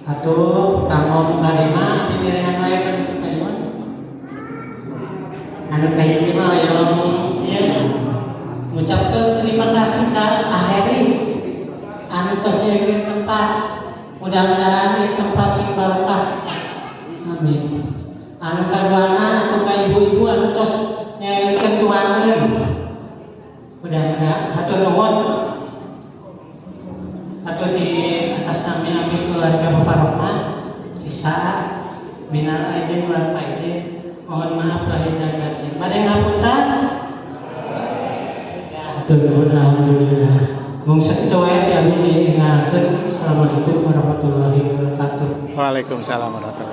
Atuh kanggo karima pimiringan wae kan untuk kayuan. Anu kahiji mah yang ngucapkeun terima kasih ka Aheri anu tos nyeukeun tempat. Mudah-mudahan ieu tempat sing barokah. Amin. Anu kaduana atuh ka ibu-ibu anu tos nyeukeun tuangeun. Mudah-mudahan hatur nuhun. Atau di atas nama Amin keluarga Bapak Rahman, Cisaat, Minal Aidin wal Faidin, mohon maaf lahir dan batin. Pada ngapunten, alhamdulillah. Mung sakitu wae ti abdi diingatkeun. Assalamualaikum warahmatullahi wabarakatuh. Waalaikumsalam warahmatullahi wabarakatuh.